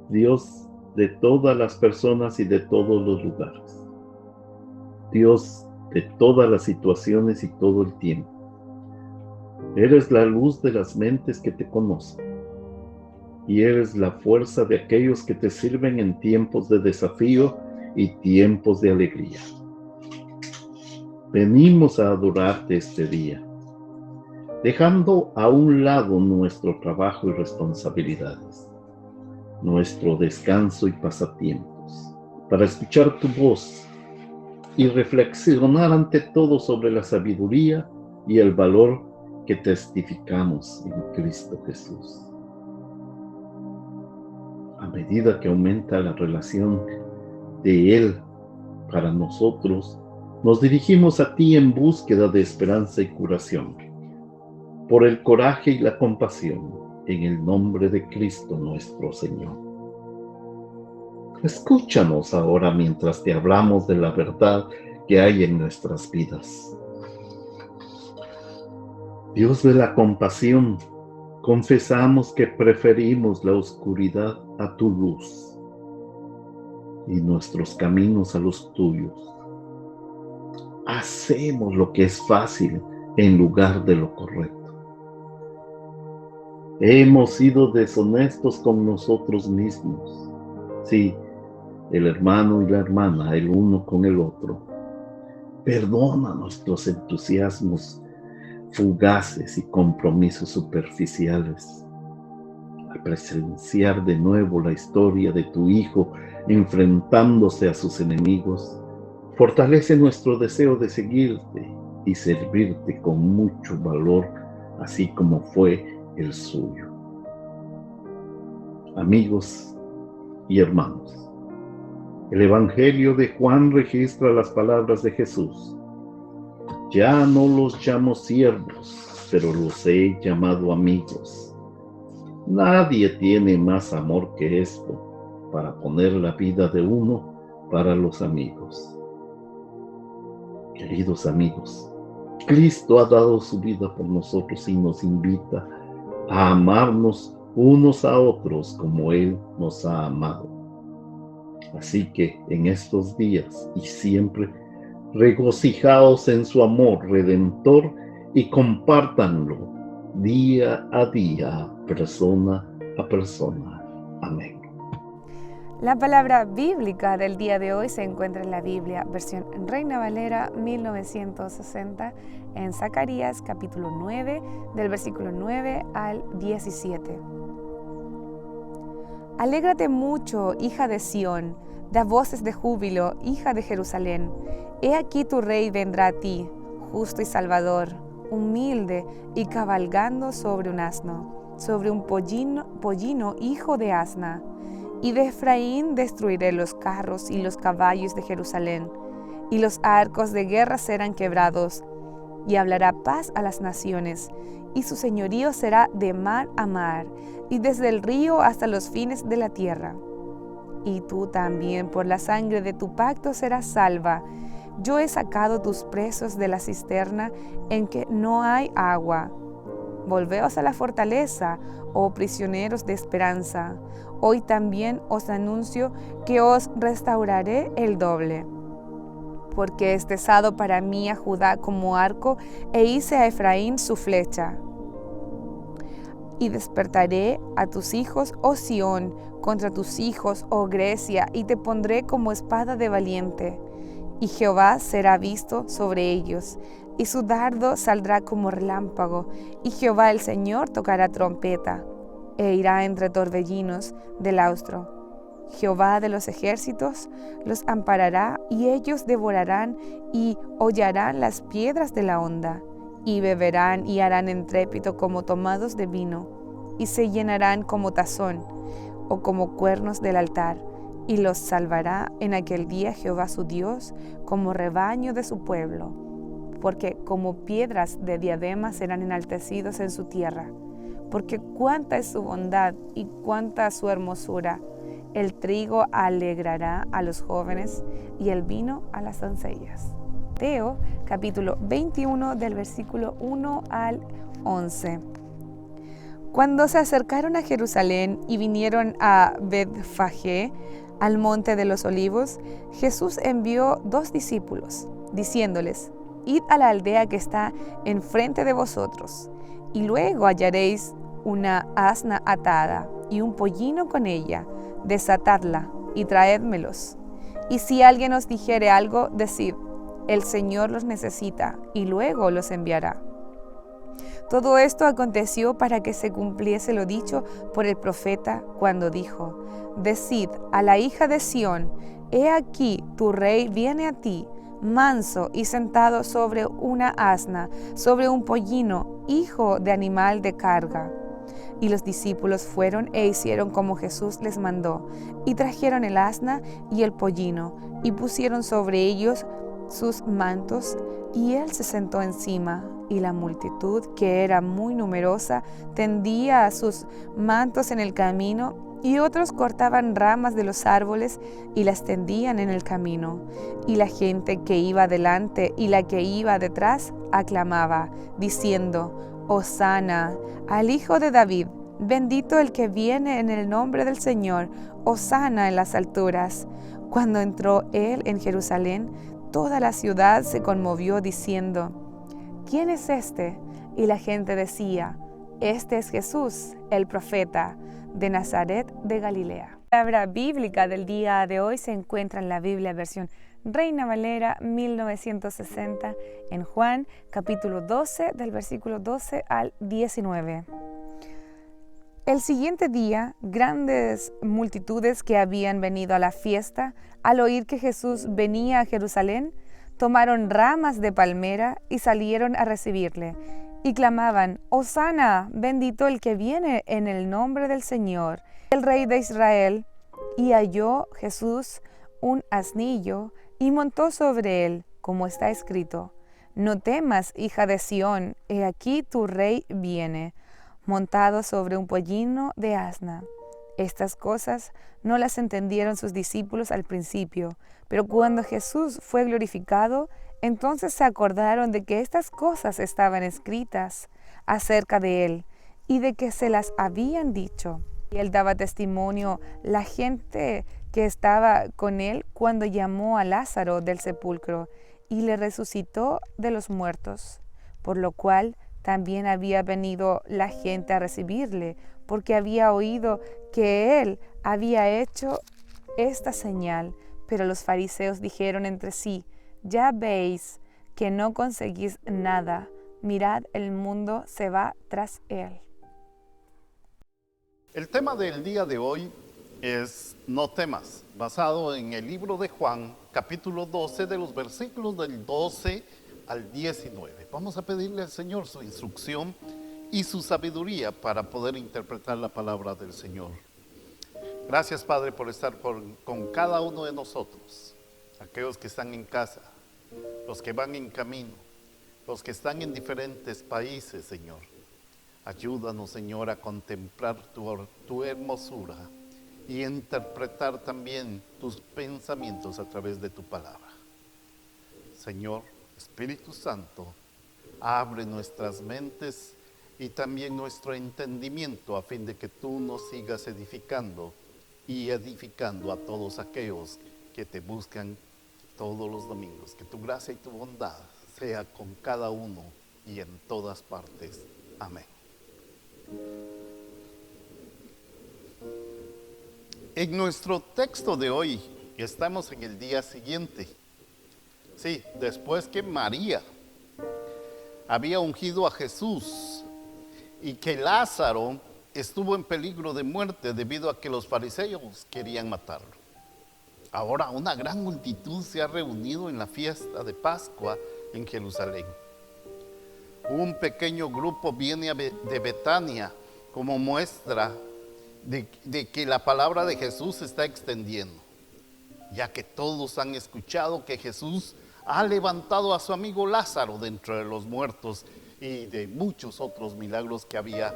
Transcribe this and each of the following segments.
Dios de todas las personas y de todos los lugares. Dios de todas las situaciones y todo el tiempo. Eres la luz de las mentes que te conocen. Y eres la fuerza de aquellos que te sirven en tiempos de desafío y tiempos de alegría. Venimos a adorarte este día, dejando a un lado nuestro trabajo y responsabilidades, nuestro descanso y pasatiempos, para escuchar tu voz y reflexionar ante todo sobre la sabiduría y el valor que testificamos en Cristo Jesús. A medida que aumenta la relación de Él para nosotros, nos dirigimos a ti en búsqueda de esperanza y curación, por el coraje y la compasión, en el nombre de Cristo nuestro Señor. Escúchanos ahora mientras te hablamos de la verdad que hay en nuestras vidas. Dios de la compasión, confesamos que preferimos la oscuridad a tu luz y nuestros caminos a los tuyos. Hacemos lo que es fácil en lugar de lo correcto. Hemos sido deshonestos con nosotros mismos. Sí, el hermano y la hermana, el uno con el otro. Perdona nuestros entusiasmos fugaces y compromisos superficiales. Al presenciar de nuevo la historia de tu Hijo enfrentándose a sus enemigos, fortalece nuestro deseo de seguirte y servirte con mucho valor, así como fue el suyo. Amigos y hermanos, el Evangelio de Juan registra las palabras de Jesús. Ya no los llamo siervos, pero los he llamado amigos. Nadie tiene más amor que esto, para poner la vida de uno para los amigos. Queridos amigos, Cristo ha dado su vida por nosotros y nos invita a amarnos unos a otros como Él nos ha amado. Así que en estos días y siempre, regocijaos en su amor redentor y compártanlo día a día, persona a persona. Amén. La palabra bíblica del día de hoy se encuentra en la Biblia, versión Reina Valera 1960, en Zacarías capítulo 9, del versículo 9 al 17. Alégrate mucho, hija de Sión, da voces de júbilo, hija de Jerusalén. He aquí tu rey vendrá a ti, justo y salvador, humilde y cabalgando sobre un asno, sobre un pollino hijo de asna. Y de Efraín destruiré los carros y los caballos de Jerusalén, y los arcos de guerra serán quebrados, y hablará paz a las naciones, y su señorío será de mar a mar, y desde el río hasta los fines de la tierra. Y tú también por la sangre de tu pacto serás salva. Yo he sacado tus presos de la cisterna en que no hay agua. Volveos a la fortaleza, oh prisioneros de esperanza. Hoy también os anuncio que os restauraré el doble. Porque he estesado para mí a Judá como arco e hice a Efraín su flecha. Y despertaré a tus hijos, oh Sión, contra tus hijos, oh Grecia, y te pondré como espada de valiente. Y Jehová será visto sobre ellos, y su dardo saldrá como relámpago, y Jehová el Señor tocará trompeta, e irá entre torbellinos del austro. Jehová de los ejércitos los amparará, y ellos devorarán y hollarán las piedras de la honda, y beberán y harán estrépito como tomados de vino, y se llenarán como tazón, o como cuernos del altar, y los salvará en aquel día Jehová su Dios, como rebaño de su pueblo, porque como piedras de diadema serán enaltecidos en su tierra, porque cuánta es su bondad y cuánta su hermosura. El trigo alegrará a los jóvenes y el vino a las doncellas. Mateo capítulo 21 del versículo 1 al 11. Cuando se acercaron a Jerusalén y vinieron a Betfagé, al monte de los olivos, Jesús envió 2 discípulos, diciéndoles: Id a la aldea que está enfrente de vosotros, y luego hallaréis una asna atada y un pollino con ella, desatadla y traédmelos. Y si alguien os dijere algo, decid: el Señor los necesita, y luego los enviará. Todo esto aconteció para que se cumpliese lo dicho por el profeta cuando dijo: Decid a la hija de Sión: he aquí tu rey viene a ti, manso y sentado sobre una asna, sobre un pollino, hijo de animal de carga. Y los discípulos fueron e hicieron como Jesús les mandó, y trajeron el asna y el pollino, y pusieron sobre ellos sus mantos, y él se sentó encima. Y la multitud, que era muy numerosa, tendía sus mantos en el camino, y otros cortaban ramas de los árboles y las tendían en el camino. Y la gente que iba delante y la que iba detrás aclamaba, diciendo: Hosana al Hijo de David, bendito el que viene en el nombre del Señor, Hosana en las alturas. Cuando entró él en Jerusalén, toda la ciudad se conmovió diciendo: ¿quién es este? Y la gente decía: este es Jesús, el profeta de Nazaret de Galilea. La palabra bíblica del día de hoy se encuentra en la Biblia versión Reina Valera 1960, en Juan capítulo 12, del versículo 12 al 19. El siguiente día, grandes multitudes que habían venido a la fiesta, al oír que Jesús venía a Jerusalén, tomaron ramas de palmera y salieron a recibirle, y clamaban: Hosana, bendito el que viene en el nombre del Señor, el Rey de Israel. Y halló Jesús un asnillo, y montó sobre él, como está escrito: No temas, hija de Sión, he aquí tu rey viene, montado sobre un pollino de asna. Estas cosas no las entendieron sus discípulos al principio, pero cuando Jesús fue glorificado, entonces se acordaron de que estas cosas estaban escritas acerca de él y de que se las habían dicho. Y él daba testimonio la gente que estaba con él cuando llamó a Lázaro del sepulcro y le resucitó de los muertos, por lo cual también había venido la gente a recibirle, porque había oído que él había hecho esta señal. Pero los fariseos dijeron entre sí: ya veis que no conseguís nada, mirad, el mundo se va tras él. El tema del día de hoy es No temas, basado en el libro de Juan, capítulo 12, de los versículos del 12 al 19. Vamos a pedirle al Señor su instrucción y su sabiduría para poder interpretar la palabra del Señor. Gracias, Padre, por estar con cada uno de nosotros, aquellos que están en casa, los que van en camino, los que están en diferentes países, Señor. Ayúdanos, Señor, a contemplar tu hermosura y interpretar también tus pensamientos a través de tu palabra. Señor, Espíritu Santo, abre nuestras mentes y también nuestro entendimiento a fin de que tú nos sigas edificando y edificando a todos aquellos que te buscan todos los domingos. Que tu gracia y tu bondad sea con cada uno y en todas partes. Amén. En nuestro texto de hoy estamos en el día siguiente. Sí, después que María había ungido a Jesús y que Lázaro estuvo en peligro de muerte debido a que los fariseos querían matarlo. Ahora una gran multitud se ha reunido en la fiesta de Pascua en Jerusalén. Un pequeño grupo viene de Betania como muestra de que la palabra de Jesús se está extendiendo, ya que todos han escuchado que Jesús ha levantado a su amigo Lázaro de entre los muertos y de muchos otros milagros que había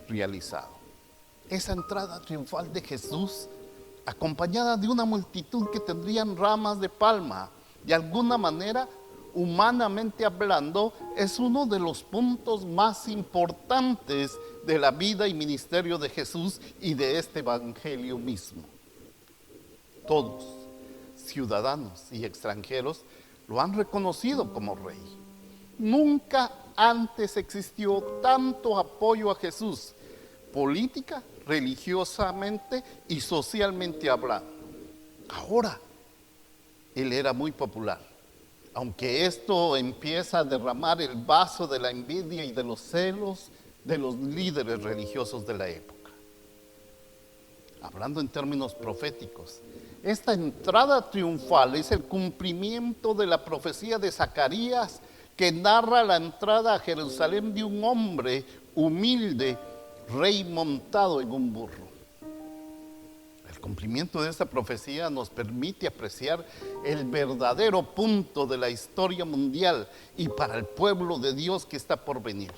realizado. Esa entrada triunfal de Jesús, acompañada de una multitud que tendrían ramas de palma, de alguna manera humanamente hablando, es uno de los puntos más importantes de la vida y ministerio de Jesús y de este evangelio mismo. Todos, ciudadanos y extranjeros, lo han reconocido como rey. Nunca antes existió tanto apoyo a Jesús, política, religiosamente y socialmente hablando. Ahora, él era muy popular, aunque esto empieza a derramar el vaso de la envidia y de los celos de los líderes religiosos de la época. Hablando en términos proféticos, esta entrada triunfal es el cumplimiento de la profecía de Zacarías, que narra la entrada a Jerusalén de un hombre humilde, rey montado en un burro. El cumplimiento de esta profecía nos permite apreciar el verdadero punto de la historia mundial y para el pueblo de Dios que está por venir.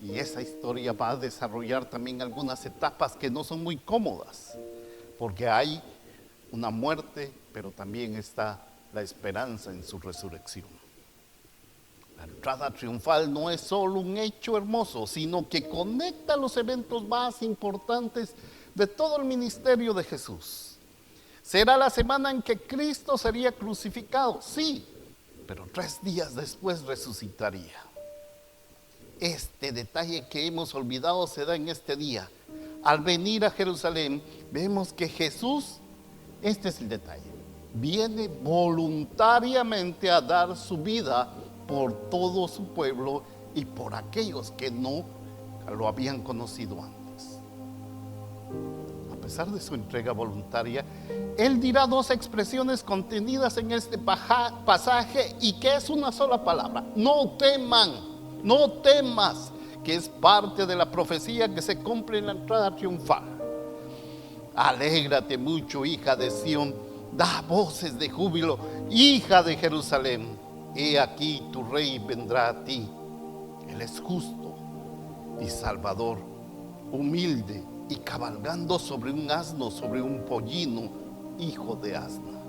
Y esa historia va a desarrollar también algunas etapas que no son muy cómodas, porque hay una muerte, pero también está la esperanza en su resurrección. La entrada triunfal no es solo un hecho hermoso, sino que conecta los eventos más importantes de todo el ministerio de Jesús. Será la semana en que Cristo sería crucificado, sí, pero 3 días después resucitaría. Este detalle que hemos olvidado se da en este día. Al venir a Jerusalén, vemos que Jesús, este es el detalle, viene voluntariamente a dar su vida por todo su pueblo y por aquellos que no lo habían conocido antes. A pesar de su entrega voluntaria, él dirá 2 expresiones contenidas en este pasaje y que es una sola palabra: no teman, no temas, que es parte de la profecía que se cumple en la entrada triunfal. Alégrate mucho, hija de Sión, da voces de júbilo, hija de Jerusalén. He aquí tu rey vendrá a ti. Él es justo y salvador, humilde y cabalgando sobre un asno, sobre un pollino, hijo de asna.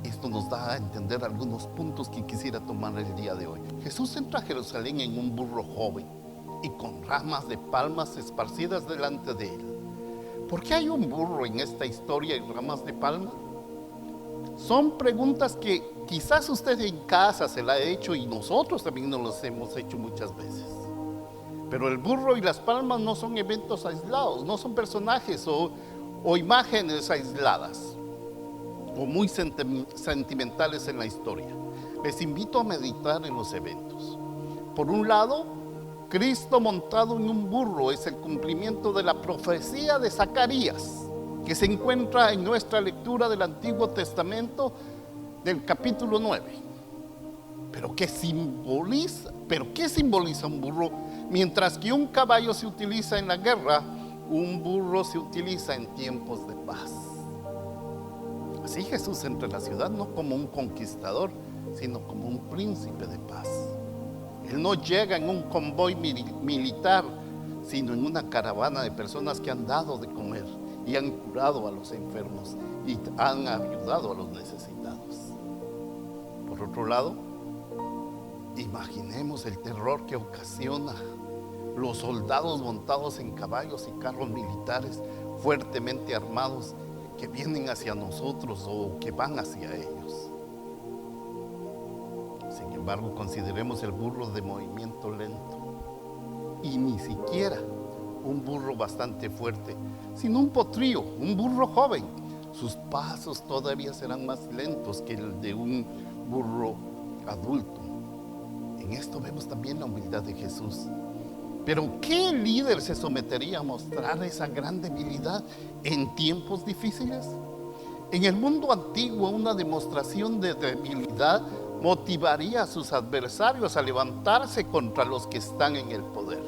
Esto nos da a entender algunos puntos que quisiera tomar el día de hoy. Jesús entra a Jerusalén en un burro joven y con ramas de palmas esparcidas delante de él. ¿Por qué hay un burro en esta historia y ramas de palma? Son preguntas que quizás usted en casa se la ha hecho y nosotros también nos las hemos hecho muchas veces. Pero el burro y las palmas no son eventos aislados, no son personajes o imágenes aisladas o muy sentimentales en la historia. Les invito a meditar en los eventos. Por un lado, Cristo montado en un burro es el cumplimiento de la profecía de Zacarías, que se encuentra en nuestra lectura del Antiguo Testamento del capítulo 9. ¿Pero qué simboliza un burro? Mientras que un caballo se utiliza en la guerra, un burro se utiliza en tiempos de paz. Así Jesús entra en la ciudad no como un conquistador, sino como un príncipe de paz. Él no llega en un convoy militar, sino en una caravana de personas que han dado de comer y han curado a los enfermos y han ayudado a los necesitados. Por otro lado, imaginemos el terror que ocasiona los soldados montados en caballos y carros militares fuertemente armados que vienen hacia nosotros o que van hacia ellos. Sin embargo, consideremos el burro de movimiento lento y ni siquiera un burro bastante fuerte, sino un potrillo, un burro joven. Sus pasos todavía serán más lentos que el de un burro adulto. En esto vemos también la humildad de Jesús. Pero ¿qué líder se sometería a mostrar esa gran debilidad en tiempos difíciles? En el mundo antiguo, una demostración de debilidad motivaría a sus adversarios a levantarse contra los que están en el poder.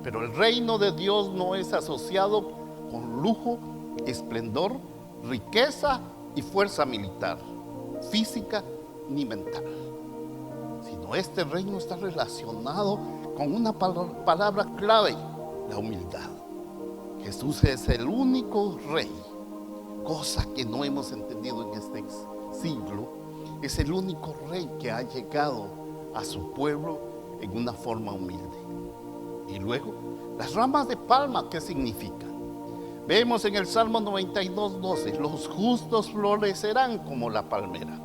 Pero el reino de Dios no es asociado con lujo, esplendor, riqueza y fuerza militar, física ni mental. Sino este reino está relacionado con una palabra clave: la humildad. Jesús es el único rey cosa que no hemos entendido en este siglo, es el único rey que ha llegado a su pueblo en una forma humilde. Y luego, las ramas de palma, ¿qué significan? Vemos en el Salmo 92:12, los justos florecerán como la palmera.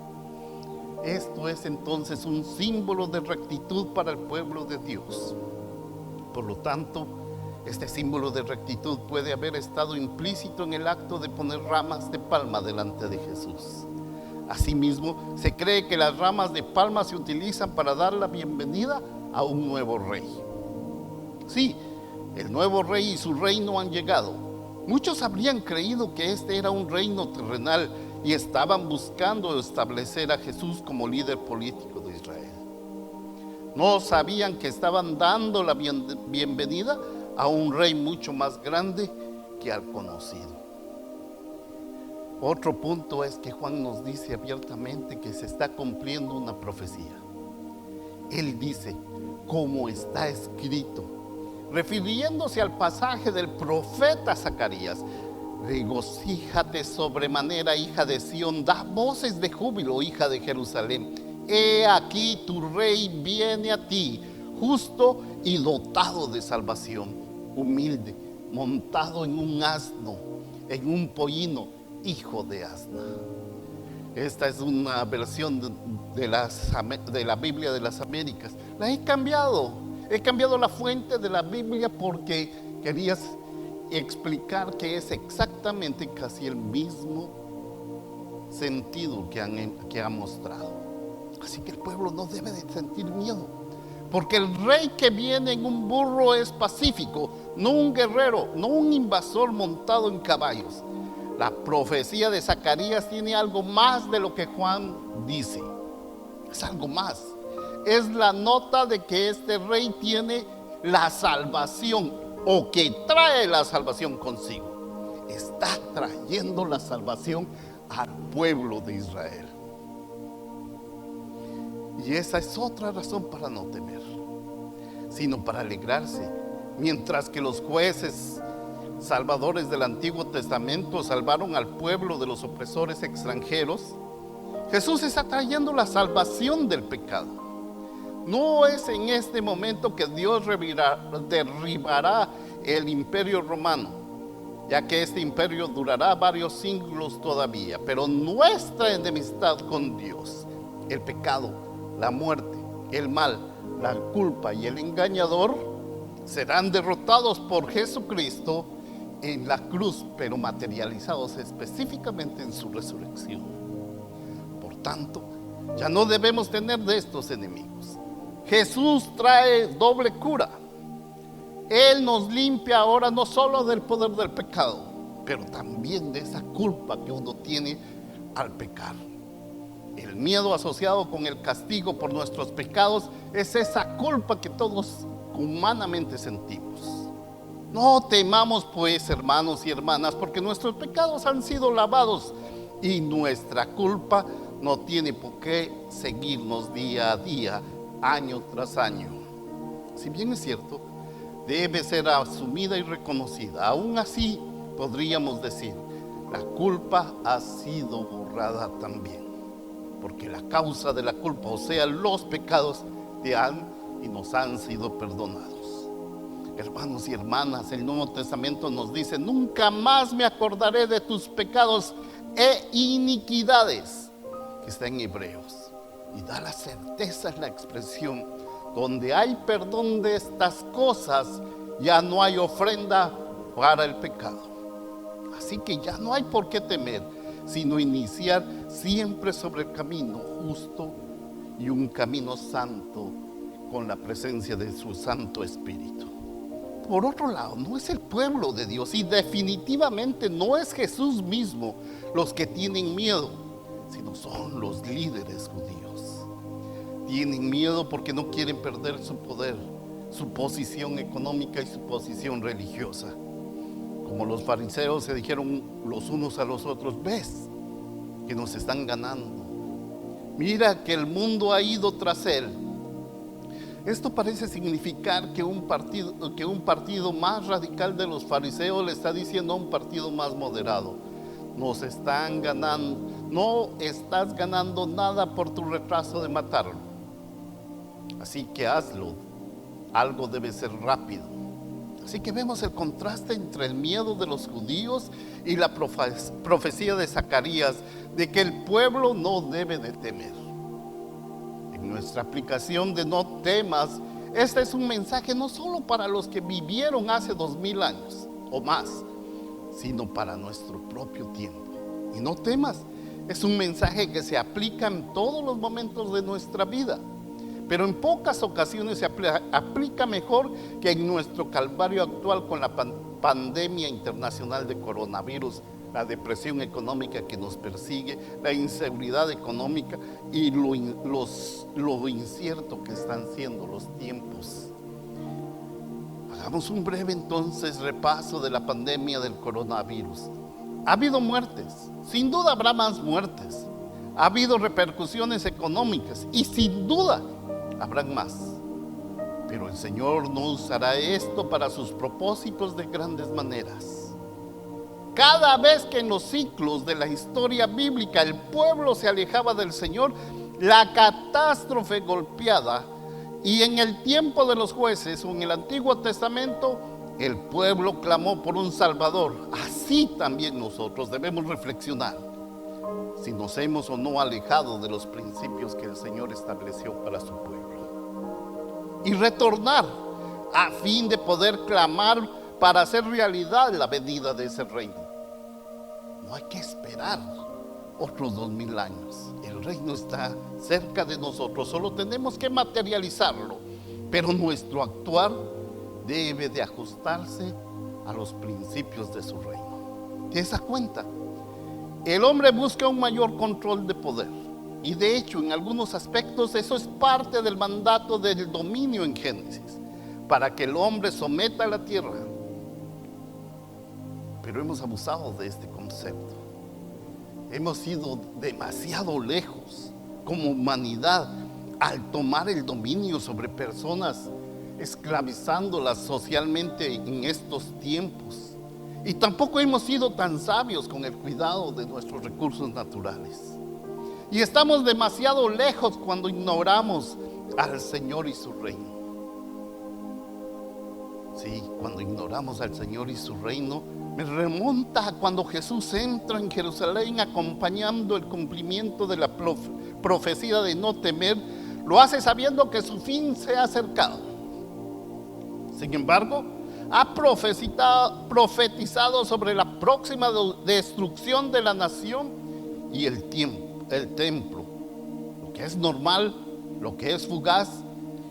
Esto es entonces un símbolo de rectitud para el pueblo de Dios. Por lo tanto, este símbolo de rectitud puede haber estado implícito en el acto de poner ramas de palma delante de Jesús. Asimismo, se cree que las ramas de palma se utilizan para dar la bienvenida a un nuevo rey. Sí, el nuevo rey y su reino han llegado. Muchos habrían creído que este era un reino terrenal y estaban buscando establecer a Jesús como líder político de Israel. No sabían que estaban dando la bienvenida a un rey mucho más grande que al conocido. Otro punto es que Juan nos dice abiertamente que se está cumpliendo una profecía. Él dice, como está escrito, refiriéndose al pasaje del profeta Zacarías: regocíjate sobremanera, hija de Sión, da voces de júbilo, hija de Jerusalén. He aquí tu rey viene a ti, justo y dotado de salvación, humilde, montado en un asno, en un pollino, hijo de asna. Esta es una versión de la Biblia de las Américas. La he cambiado la fuente de la Biblia porque quería explicar que es exactamente casi el mismo sentido que ha mostrado. Así que el pueblo no debe de sentir miedo, porque el rey que viene en un burro es pacífico, no un guerrero, no un invasor montado en caballos. La profecía de Zacarías tiene algo más de lo que Juan dice. Es algo más. Es la nota de que este rey tiene la salvación, o que trae la salvación consigo. Está trayendo la salvación al pueblo de Israel. Y esa es otra razón para no temer, sino para alegrarse. Mientras que los jueces salvadores del Antiguo Testamento salvaron al pueblo de los opresores extranjeros, Jesús está trayendo la salvación del pecado. No es en este momento que Dios derribará el imperio romano, ya que este imperio durará varios siglos todavía, pero nuestra enemistad con Dios, el pecado, la muerte, el mal, la culpa y el engañador serán derrotados por Jesucristo en la cruz, pero materializados específicamente en su resurrección. Por tanto, ya no debemos tener de estos enemigos. Jesús trae doble cura. Él nos limpia ahora no solo del poder del pecado, pero también de esa culpa que uno tiene al pecar. El miedo asociado con el castigo por nuestros pecados es esa culpa que todos humanamente sentimos. No temamos pues, hermanos y hermanas, porque nuestros pecados han sido lavados y nuestra culpa no tiene por qué seguirnos día a día, año tras año. Si bien es cierto, debe ser asumida y reconocida. Aún así, podríamos decir, la culpa ha sido borrada también, porque la causa de la culpa, o sea, los pecados, nos han sido perdonados. Hermanos y hermanas, el Nuevo Testamento nos dice: nunca más me acordaré de tus pecados e iniquidades, que está en Hebreos, y da la certeza en la expresión: donde hay perdón de estas cosas, ya no hay ofrenda para el pecado. Así que ya no hay por qué temer, sino iniciar siempre sobre el camino justo y un camino santo, con la presencia de su Santo Espíritu. Por otro lado, no es el pueblo de Dios, y definitivamente no es Jesús mismo los que tienen miedo, sino son los líderes judíos. Tienen miedo porque no quieren perder su poder, su posición económica y su posición religiosa. Como los fariseos se dijeron los unos a los otros: ves que nos están ganando, mira que el mundo ha ido tras él. Esto parece significar que un partido más radical de los fariseos le está diciendo a un partido más moderado: nos están ganando. No estás ganando nada por tu retraso de matarlo. Así que hazlo. Algo debe ser rápido. Así que vemos el contraste entre el miedo de los judíos y la profecía de Zacarías de que el pueblo no debe de temer. En nuestra aplicación de no temas, este es un mensaje no solo para los que vivieron hace 2000 años o más, sino para nuestro propio tiempo. Y no temas, es un mensaje que se aplica en todos los momentos de nuestra vida, pero en pocas ocasiones se aplica mejor que en nuestro calvario actual con la pandemia internacional de coronavirus, la depresión económica que nos persigue, la inseguridad económica y lo incierto que están siendo los tiempos. Hagamos un breve entonces repaso de la pandemia del coronavirus. Ha habido muertes, sin duda habrá más muertes. Ha habido repercusiones económicas y sin duda habrán más. Pero el Señor no usará esto para sus propósitos de grandes maneras. Cada vez que en los ciclos de la historia bíblica el pueblo se alejaba del Señor, la catástrofe golpeada, y en el tiempo de los jueces o en el Antiguo Testamento, el pueblo clamó por un Salvador. Así también nosotros debemos reflexionar si nos hemos o no alejado de los principios que el Señor estableció para su pueblo, y retornar a fin de poder clamar para hacer realidad la venida de ese reino. No hay que esperar otros 2000 años. El reino está cerca de nosotros, solo tenemos que materializarlo. Pero nuestro actuar debe de ajustarse a los principios de su reino. ¿Te das cuenta? El hombre busca un mayor control de poder. Y de hecho, en algunos aspectos, eso es parte del mandato del dominio en Génesis, para que el hombre someta a la tierra. Pero hemos abusado de este concepto. Hemos ido demasiado lejos como humanidad al tomar el dominio sobre personas, esclavizándolas socialmente en estos tiempos. Y tampoco hemos sido tan sabios con el cuidado de nuestros recursos naturales. Y estamos demasiado lejos cuando ignoramos al Señor y su reino. Sí, cuando ignoramos al Señor y su reino, me remonta a cuando Jesús entra en Jerusalén acompañando el cumplimiento de la profecía de no temer. Lo hace sabiendo que su fin se ha acercado. Sin embargo, ha profetizado sobre la próxima destrucción de la nación y el templo. Lo que es normal, lo que es fugaz,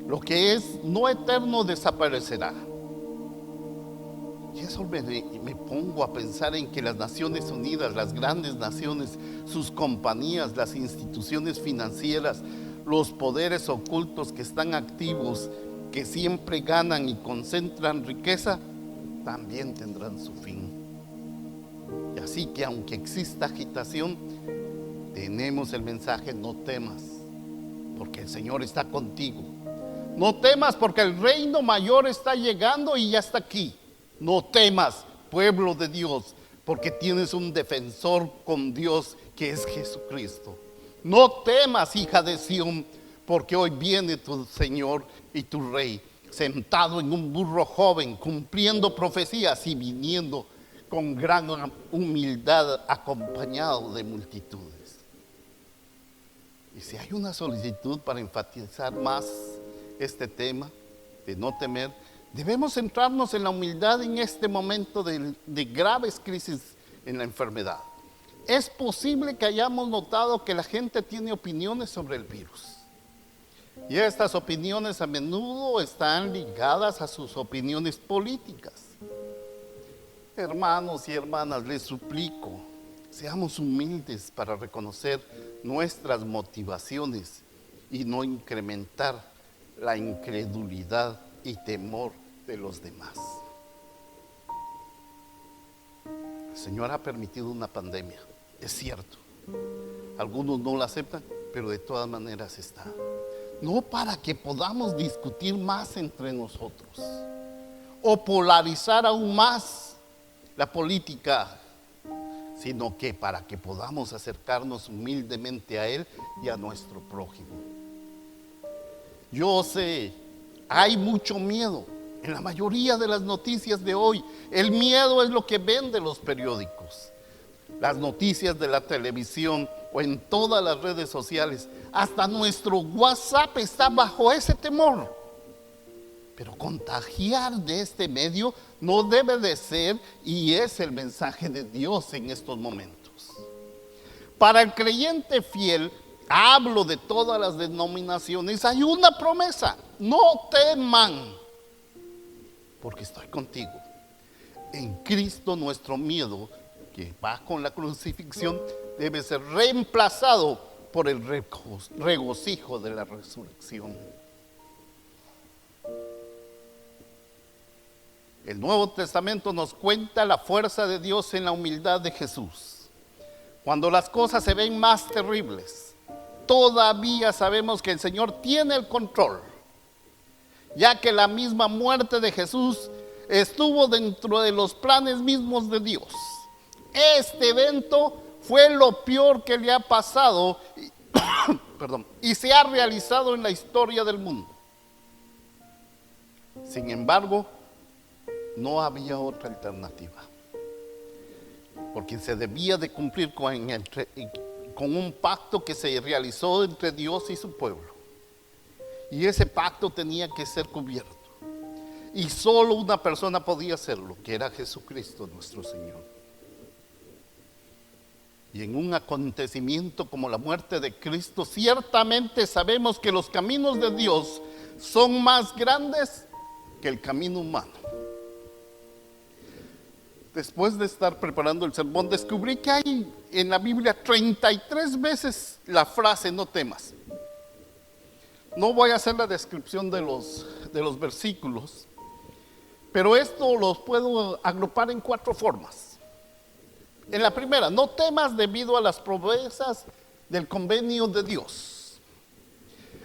lo que es no eterno desaparecerá. Y eso me pongo a pensar en que las Naciones Unidas, las grandes naciones, sus compañías, las instituciones financieras, los poderes ocultos que están activos, que siempre ganan y concentran riqueza, también tendrán su fin. Y así que aunque exista agitación, tenemos el mensaje: no temas, porque el Señor está contigo. No temas, porque el reino mayor está llegando y ya está aquí. No temas, pueblo de Dios, porque tienes un defensor con Dios que es Jesucristo. No temas, hija de Sión, porque hoy viene tu Señor y tu Rey, sentado en un burro joven, cumpliendo profecías y viniendo con gran humildad, acompañado de multitudes. Y si hay una solicitud para enfatizar más este tema de no temer, debemos centrarnos en la humildad en este momento de graves crisis en la enfermedad. Es posible que hayamos notado que la gente tiene opiniones sobre el virus. Y estas opiniones a menudo están ligadas a sus opiniones políticas. Hermanos y hermanas, les suplico, seamos humildes para reconocer nuestras motivaciones y no incrementar la incredulidad y temor de los demás. El Señor ha permitido una pandemia, es cierto. Algunos no la aceptan, pero de todas maneras está. No para que podamos discutir más entre nosotros o polarizar aún más la política, sino que para que podamos acercarnos humildemente a Él y a nuestro prójimo. Yo sé, hay mucho miedo en la mayoría de las noticias de hoy. El miedo es lo que vende los periódicos, las noticias de la televisión o en todas las redes sociales. Hasta nuestro WhatsApp está bajo ese temor. Pero contagiar de este medio no debe de ser, y es el mensaje de Dios en estos momentos. Para el creyente fiel, hablo de todas las denominaciones, hay una promesa: no teman, porque estoy contigo. En Cristo nuestro miedo, que va con la crucifixión, debe ser reemplazado por el regocijo de la resurrección. El Nuevo Testamento nos cuenta la fuerza de Dios en la humildad de Jesús. Cuando las cosas se ven más terribles, todavía sabemos que el Señor tiene el control, ya que la misma muerte de Jesús estuvo dentro de los planes mismos de Dios. Este evento fue lo peor que le ha pasado y se ha realizado en la historia del mundo. Sin embargo, no había otra alternativa, porque se debía de cumplir con un pacto que se realizó entre Dios y su pueblo, y ese pacto tenía que ser cubierto, y solo una persona podía hacerlo, que era Jesucristo nuestro Señor. Y en un acontecimiento como la muerte de Cristo, ciertamente sabemos que los caminos de Dios son más grandes que el camino humano. Después de estar preparando el sermón, descubrí que hay en la Biblia 33 veces la frase no temas. No voy a hacer la descripción de los versículos, pero esto los puedo agrupar en 4 formas. En la primera, no temas debido a las promesas del convenio de Dios.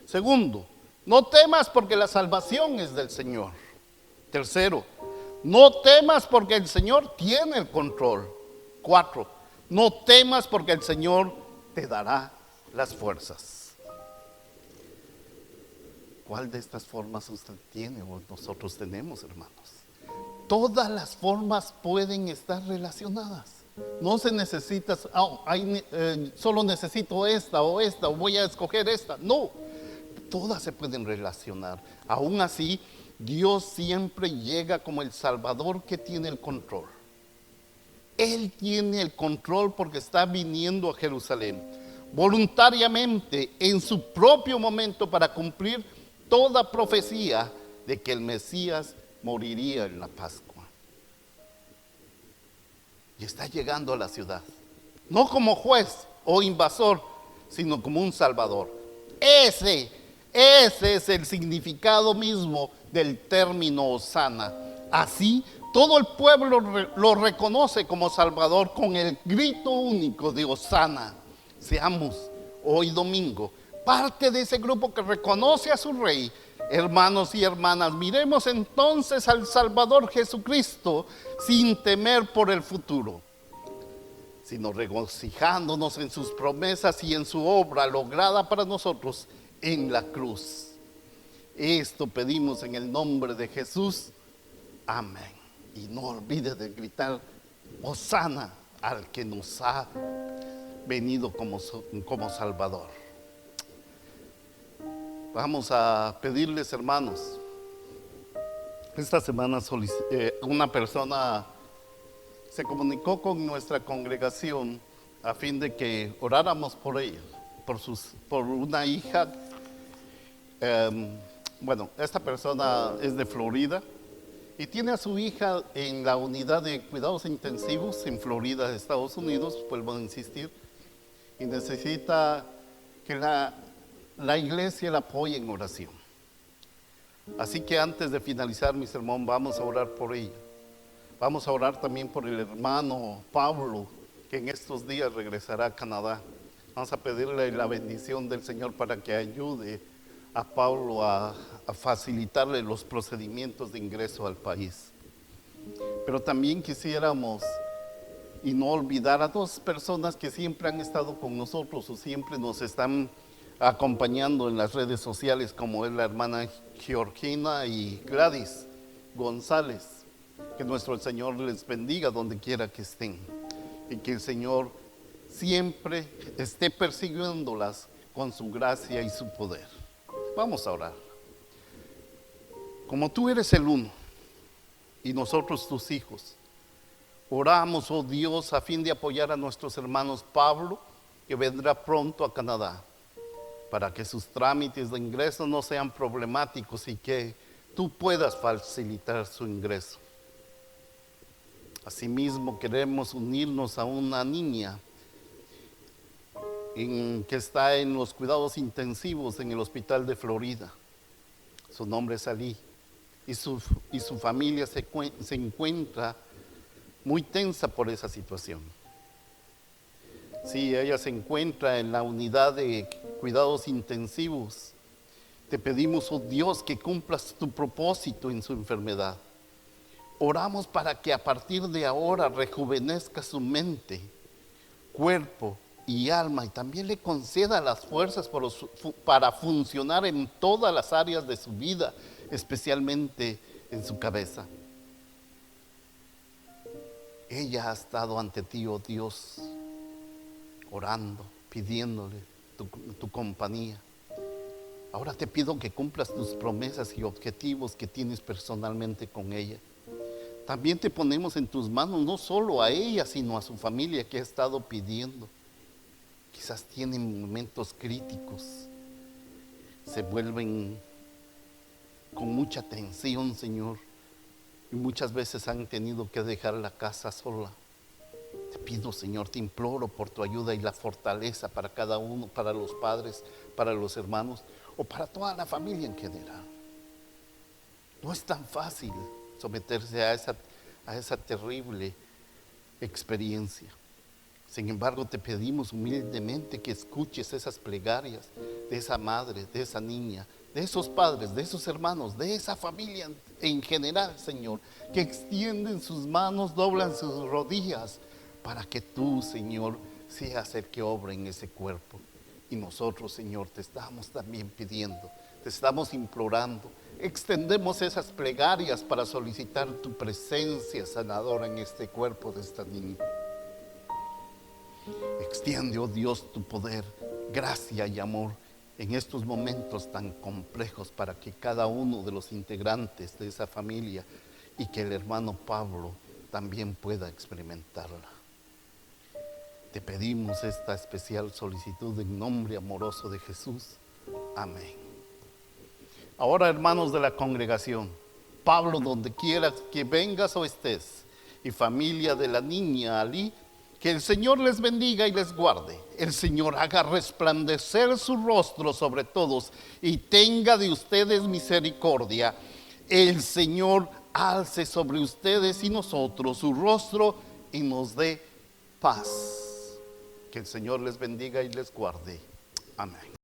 Segundo, no temas porque la salvación es del Señor. Tercero, no temas porque el Señor tiene el control. 4, no temas porque el Señor te dará las fuerzas. ¿Cuál de estas formas usted tiene o nosotros tenemos, hermanos? Todas las formas pueden estar relacionadas. No se necesita, solo necesito esta, o voy a escoger esta. No, todas se pueden relacionar. Aún así, Dios siempre llega como el Salvador que tiene el control. Él tiene el control porque está viniendo a Jerusalén voluntariamente en su propio momento para cumplir toda profecía de que el Mesías moriría en la Pascua. Y está llegando a la ciudad, no como juez o invasor, sino como un Salvador. Ese es el significado mismo del término Hosana. Así, todo el pueblo lo reconoce como Salvador con el grito único de Hosana. Seamos hoy domingo parte de ese grupo que reconoce a su Rey. Hermanos y hermanas, miremos entonces al Salvador Jesucristo sin temer por el futuro, sino regocijándonos en sus promesas y en su obra lograda para nosotros en la cruz. Esto pedimos en el nombre de Jesús. Amén. Y no olvide de gritar Hosana al que nos ha venido como Salvador. Vamos a pedirles, hermanos. Esta semana una persona se comunicó con nuestra congregación a fin de que oráramos por ella, por una hija. Esta persona es de Florida y tiene a su hija en la unidad de cuidados intensivos en Florida, Estados Unidos, vuelvo a insistir, y necesita que la iglesia la apoye en oración. Así que antes de finalizar mi sermón, vamos a orar por ella. Vamos a orar también por el hermano Pablo, que en estos días regresará a Canadá. Vamos a pedirle la bendición del Señor para que ayude a Pablo a facilitarle los procedimientos de ingreso al país. Pero también quisiéramos y no olvidar a dos personas que siempre han estado con nosotros o siempre nos están acompañando en las redes sociales, como es la hermana Georgina y Gladys González. Que nuestro Señor les bendiga donde quiera que estén y que el Señor siempre esté persiguiéndolas con su gracia y su poder. Vamos a orar. Como tú eres el uno y nosotros tus hijos, oramos, oh Dios, a fin de apoyar a nuestros hermanos Pablo, que vendrá pronto a Canadá, para que sus trámites de ingreso no sean problemáticos y que tú puedas facilitar su ingreso. Asimismo, queremos unirnos a una niña que está en los cuidados intensivos en el hospital de Florida. Su nombre es Ali y su familia se encuentra muy tensa por esa situación. Sí, ella se encuentra en la unidad de cuidados intensivos. Te pedimos, oh Dios, que cumplas tu propósito en su enfermedad. Oramos para que a partir de ahora rejuvenezca su mente, cuerpo y alma, y también le conceda las fuerzas para funcionar en todas las áreas de su vida, especialmente en su cabeza. Ella ha estado ante ti, oh Dios, orando, pidiéndole tu compañía. Ahora te pido que cumplas tus promesas y objetivos que tienes personalmente con ella. También te ponemos en tus manos no solo a ella, sino a su familia que ha estado pidiendo. Quizás tienen momentos críticos, se vuelven con mucha tensión, Señor, y muchas veces han tenido que dejar la casa sola. Te pido, Señor, te imploro por tu ayuda y la fortaleza para cada uno, para los padres, para los hermanos o para toda la familia en general. No es tan fácil someterse a esa terrible experiencia. Sin embargo, te pedimos humildemente que escuches esas plegarias de esa madre, de esa niña, de esos padres, de esos hermanos, de esa familia en general, Señor, que extienden sus manos, doblan sus rodillas para que tú, Señor, seas el que obra en ese cuerpo. Y nosotros, Señor, te estamos también pidiendo, te estamos implorando, extendemos esas plegarias para solicitar tu presencia sanadora en este cuerpo de esta niña. Extiende, oh Dios, tu poder, gracia y amor en estos momentos tan complejos para que cada uno de los integrantes de esa familia y que el hermano Pablo también pueda experimentarla. Te pedimos esta especial solicitud en nombre amoroso de Jesús. Amén. Ahora, hermanos de la congregación, Pablo, donde quieras que vengas o estés, y familia de la niña Ali, que el Señor les bendiga y les guarde. El Señor haga resplandecer su rostro sobre todos y tenga de ustedes misericordia. El Señor alce sobre ustedes y nosotros su rostro y nos dé paz. Que el Señor les bendiga y les guarde. Amén.